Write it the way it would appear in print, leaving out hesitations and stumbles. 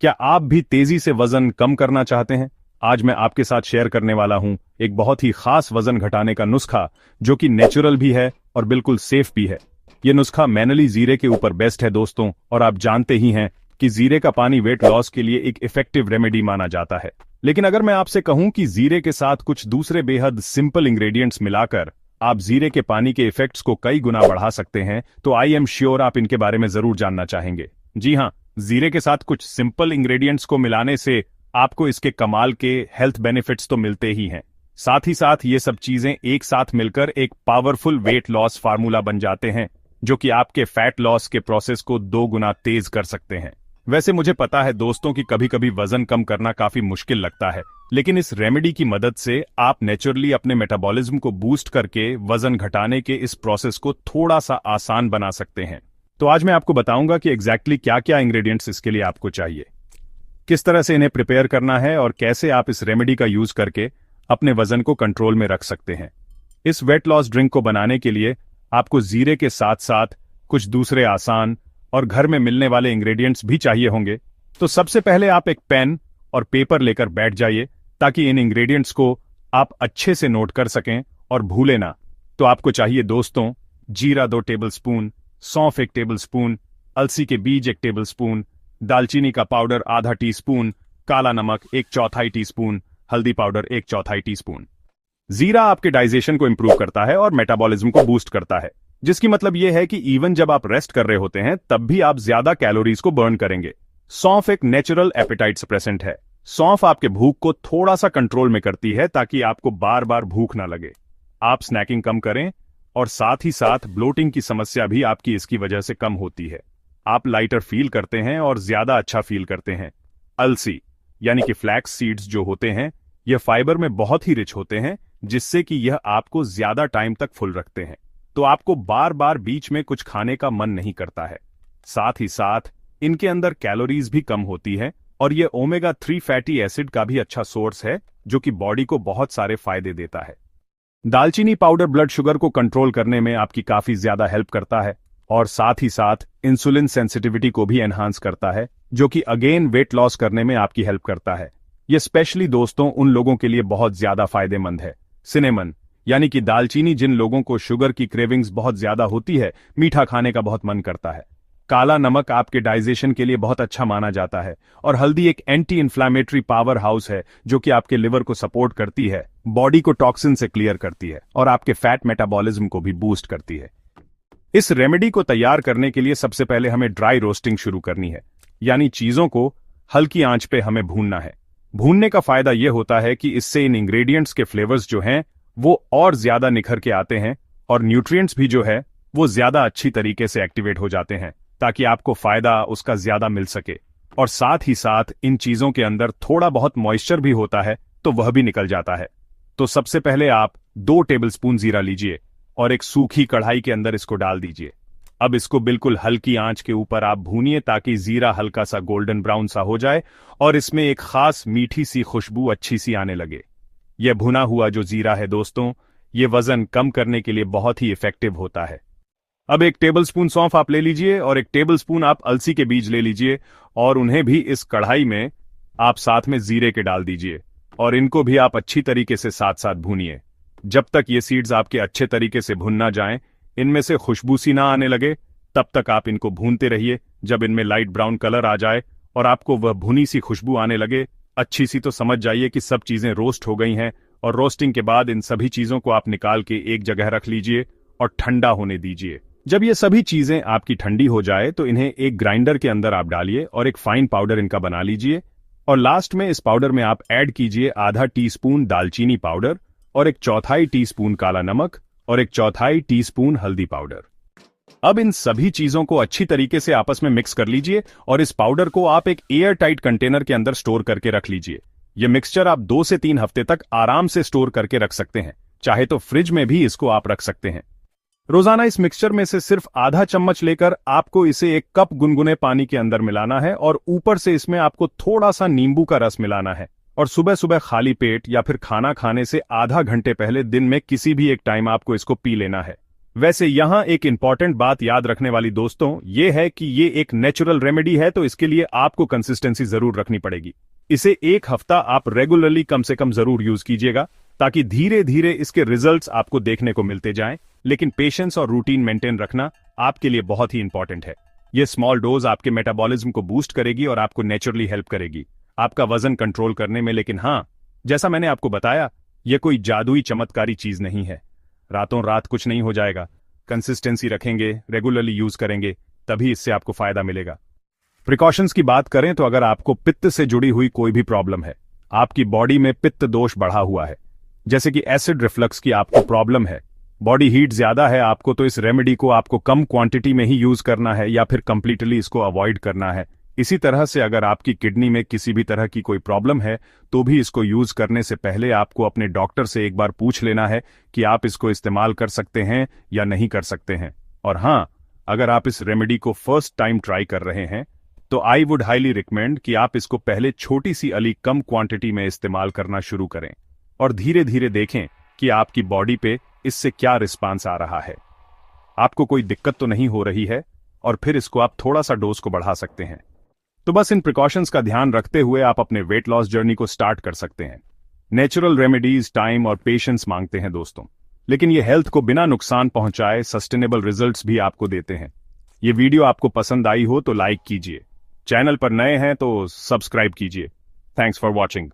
क्या आप भी तेजी से वजन कम करना चाहते हैं? आज मैं आपके साथ शेयर करने वाला हूं एक बहुत ही खास वजन घटाने का नुस्खा, जो कि नेचुरल भी है और बिल्कुल सेफ भी है। ये नुस्खा मैनुअली जीरे के ऊपर बेस्ट है दोस्तों, और आप जानते ही हैं कि जीरे का पानी वेट लॉस के लिए एक इफेक्टिव रेमेडी माना जाता है। लेकिन अगर मैं आपसे कहूं कि जीरे के साथ कुछ दूसरे बेहद सिंपल इंग्रेडिएंट्स मिलाकर आप जीरे के पानी के इफेक्ट्स को कई गुना बढ़ा सकते हैं, तो आई एम श्योर आप इनके बारे में जरूर जानना चाहेंगे। जी हाँ, जीरे के साथ कुछ सिंपल इंग्रेडिएंट्स को मिलाने से आपको इसके कमाल के हेल्थ बेनिफिट्स तो मिलते ही हैं। साथ ही साथ ये सब चीजें एक साथ मिलकर एक पावरफुल वेट लॉस फार्मूला बन जाते हैं, जो कि आपके फैट लॉस के प्रोसेस को 2 गुना तेज कर सकते हैं। वैसे मुझे पता है दोस्तों कि कभी कभी वजन कम करना काफी मुश्किल लगता है, लेकिन इस रेमेडी की मदद से आप नेचुरली अपने मेटाबॉलिज्म को बूस्ट करके वजन घटाने के इस प्रोसेस को थोड़ा सा आसान बना सकते हैं। तो आज मैं आपको बताऊंगा कि एग्जैक्टली क्या क्या इंग्रेडिएंट्स इसके लिए आपको चाहिए, किस तरह से इन्हें प्रिपेयर करना है और कैसे आप इस रेमेडी का यूज करके अपने वजन को कंट्रोल में रख सकते हैं। इस वेट लॉस ड्रिंक को बनाने के लिए आपको जीरे के साथ साथ कुछ दूसरे आसान और घर में मिलने वाले इंग्रेडिएंट्स भी चाहिए होंगे। तो सबसे पहले आप एक पेन और पेपर लेकर बैठ जाइए, ताकि इन इंग्रेडिएंट्स को आप अच्छे से नोट कर सकें और भूलें ना। तो आपको चाहिए दोस्तों जीरा 2 टेबलस्पून, सौंफ 1 टेबलस्पून, अलसी के बीज 1 टेबलस्पून, दालचीनी का पाउडर आधा टीस्पून, काला नमक 1/4 टीस्पून, हल्दी पाउडर 1/4 टीस्पून। जीरा आपके डाइजेशन को इंप्रूव करता है और मेटाबॉलिज्म को बूस्ट करता है, जिसकी मतलब यह है कि इवन जब आप रेस्ट कर रहे होते हैं तब भी आप ज्यादा कैलोरीज को बर्न करेंगे। सौंफ एक नेचुरल एपेटाइट सप्रेसेंट है। सौंफ आपके भूख को थोड़ा सा कंट्रोल में करती है, ताकि आपको बार बार भूख ना लगे। आप स्नैकिंग कम करें, और साथ ही साथ ब्लोटिंग की समस्या भी आपकी इसकी वजह से कम होती है। आप लाइटर फील करते हैं और ज्यादा अच्छा फील करते हैं। अलसी यानी कि फ्लैक्स सीड्स जो होते हैं, यह फाइबर में बहुत ही रिच होते हैं, जिससे कि यह आपको ज्यादा टाइम तक फुल रखते हैं, तो आपको बार बार बीच में कुछ खाने का मन नहीं करता है। साथ ही साथ इनके अंदर कैलोरीज भी कम होती है, और यह ओमेगा 3 फैटी एसिड का भी अच्छा सोर्स है, जो कि बॉडी को बहुत सारे फायदे देता है। दालचीनी पाउडर ब्लड शुगर को कंट्रोल करने में आपकी काफी ज्यादा हेल्प करता है, और साथ ही साथ इंसुलिन सेंसिटिविटी को भी एनहांस करता है, जो कि अगेन वेट लॉस करने में आपकी हेल्प करता है। यह स्पेशली दोस्तों उन लोगों के लिए बहुत ज्यादा फायदेमंद है। सिनेमन यानी कि दालचीनी, जिन लोगों को शुगर की क्रेविंग्स बहुत ज्यादा होती है, मीठा खाने का बहुत मन करता है। काला नमक आपके डाइजेशन के लिए बहुत अच्छा माना जाता है, और हल्दी एक एंटी इन्फ्लामेटरी पावर हाउस है, जो कि आपके लिवर को सपोर्ट करती है, बॉडी को टॉक्सिन से क्लियर करती है, और आपके फैट मेटाबॉलिज्म को भी बूस्ट करती है। इस रेमेडी को तैयार करने के लिए सबसे पहले हमें ड्राई रोस्टिंग शुरू करनी है, यानी चीजों को हल्की आंच पे हमें भूनना है। भूनने का फायदा यह होता है कि इससे इन इंग्रेडिएंट्स के फ्लेवर्स जो हैं वो और ज्यादा निखर के आते हैं, और न्यूट्रिएंट्स भी जो है वो ज्यादा अच्छी तरीके से एक्टिवेट हो जाते हैं, ताकि आपको फायदा उसका ज्यादा मिल सके। और साथ ही साथ इन चीजों के अंदर थोड़ा बहुत मॉइस्चर भी होता है, तो वह भी निकल जाता है। तो सबसे पहले आप 2 टेबलस्पून जीरा लीजिए और एक सूखी कढ़ाई के अंदर इसको डाल दीजिए। अब इसको बिल्कुल हल्की आंच के ऊपर आप भूनिए, ताकि जीरा हल्का सा गोल्डन ब्राउन सा हो जाए और इसमें एक खास मीठी सी खुशबू अच्छी सी आने लगे। यह भुना हुआ जो जीरा है दोस्तों, ये वजन कम करने के लिए बहुत ही इफेक्टिव होता है। अब 1 टेबलस्पून सौंफ आप ले लीजिए, और 1 टेबलस्पून आप अलसी के बीज ले लीजिए, और उन्हें भी इस कढ़ाई में आप साथ में जीरे के डाल दीजिए, और इनको भी आप अच्छी तरीके से साथ साथ भूनिए। जब तक ये सीड्स आपके अच्छे तरीके से भुन ना जाएं, इनमें से खुशबू सी ना आने लगे, तब तक आप इनको भूनते रहिए। जब इनमें लाइट ब्राउन कलर आ जाए और आपको वह भुनी सी खुशबू आने लगे अच्छी सी, तो समझ जाइए कि सब चीजें रोस्ट हो गई हैं। और रोस्टिंग के बाद इन सभी चीजों को आप निकाल के एक जगह रख लीजिए और ठंडा होने दीजिए। जब ये सभी चीजें आपकी ठंडी हो जाए, तो इन्हें एक ग्राइंडर के अंदर आप डालिए और एक फाइन पाउडर इनका बना लीजिए। और लास्ट में इस पाउडर में आप ऐड कीजिए आधा टीस्पून दालचीनी पाउडर, और 1/4 टीस्पून काला नमक, और 1/4 टीस्पून हल्दी पाउडर। अब इन सभी चीजों को अच्छी तरीके से आपस में मिक्स कर लीजिए, और इस पाउडर को आप एक एयर टाइट कंटेनर के अंदर स्टोर करके रख लीजिए। यह मिक्सचर आप 2 से 3 हफ्ते तक आराम से स्टोर करके रख सकते हैं। चाहे तो फ्रिज में भी इसको आप रख सकते हैं। रोजाना इस मिक्सचर में से सिर्फ आधा चम्मच लेकर आपको इसे 1 कप गुनगुने पानी के अंदर मिलाना है, और ऊपर से इसमें आपको थोड़ा सा नींबू का रस मिलाना है। और सुबह सुबह खाली पेट या फिर खाना खाने से आधा घंटे पहले दिन में किसी भी एक टाइम आपको इसको पी लेना है। वैसे यहाँ एक इंपॉर्टेंट बात याद रखने वाली दोस्तों ये है कि ये एक नेचुरल रेमेडी है, तो इसके लिए आपको कंसिस्टेंसी जरूर रखनी पड़ेगी। इसे एक हफ्ता आप रेगुलरली कम से कम जरूर यूज कीजिएगा, ताकि धीरे धीरे इसके रिजल्ट्स आपको देखने को मिलते जाएं। लेकिन पेशेंस और रूटीन मेंटेन रखना आपके लिए बहुत ही इंपॉर्टेंट है। ये स्मॉल डोज आपके मेटाबॉलिज्म को बूस्ट करेगी और आपको नेचुरली हेल्प करेगी आपका वजन कंट्रोल करने में। लेकिन हाँ, जैसा मैंने आपको बताया, यह कोई जादुई चमत्कारी चीज नहीं है। रातों रात कुछ नहीं हो जाएगा। कंसिस्टेंसी रखेंगे, रेगुलरली यूज करेंगे, तभी इससे आपको फायदा मिलेगा। प्रिकॉशंस की बात करें तो अगर आपको पित्त से जुड़ी हुई कोई भी प्रॉब्लम है, आपकी बॉडी में पित्त दोष बढ़ा हुआ है, जैसे कि एसिड रिफ्लक्स की आपको प्रॉब्लम है, बॉडी हीट ज्यादा है आपको, तो इस रेमेडी को आपको कम क्वांटिटी में ही यूज करना है या फिर कंप्लीटली इसको अवॉइड करना है। इसी तरह से अगर आपकी किडनी में किसी भी तरह की कोई प्रॉब्लम है, तो भी इसको यूज करने से पहले आपको अपने डॉक्टर से एक बार पूछ लेना है कि आप इसको इस्तेमाल कर सकते हैं या नहीं कर सकते हैं। और हाँ, अगर आप इस रेमेडी को फर्स्ट टाइम ट्राई कर रहे हैं, तो आई वुड हाईली रिकमेंड कि आप इसको पहले छोटी सी कम क्वांटिटी में इस्तेमाल करना शुरू करें और धीरे धीरे देखें कि आपकी बॉडी पे इससे क्या रिस्पांस आ रहा है। आपको कोई दिक्कत तो नहीं हो रही है, और फिर इसको आप थोड़ा सा डोज को बढ़ा सकते हैं। तो बस इन प्रिकॉशंस का ध्यान रखते हुए आप अपने वेट लॉस जर्नी को स्टार्ट कर सकते हैं। नेचुरल रेमेडीज टाइम और पेशेंस मांगते हैं दोस्तों, लेकिन ये हेल्थ को बिना नुकसान पहुंचाए सस्टेनेबल रिजल्ट्स भी आपको देते हैं। ये वीडियो आपको पसंद आई हो तो लाइक कीजिए, चैनल पर नए हैं तो सब्सक्राइब कीजिए। Thanks for watching.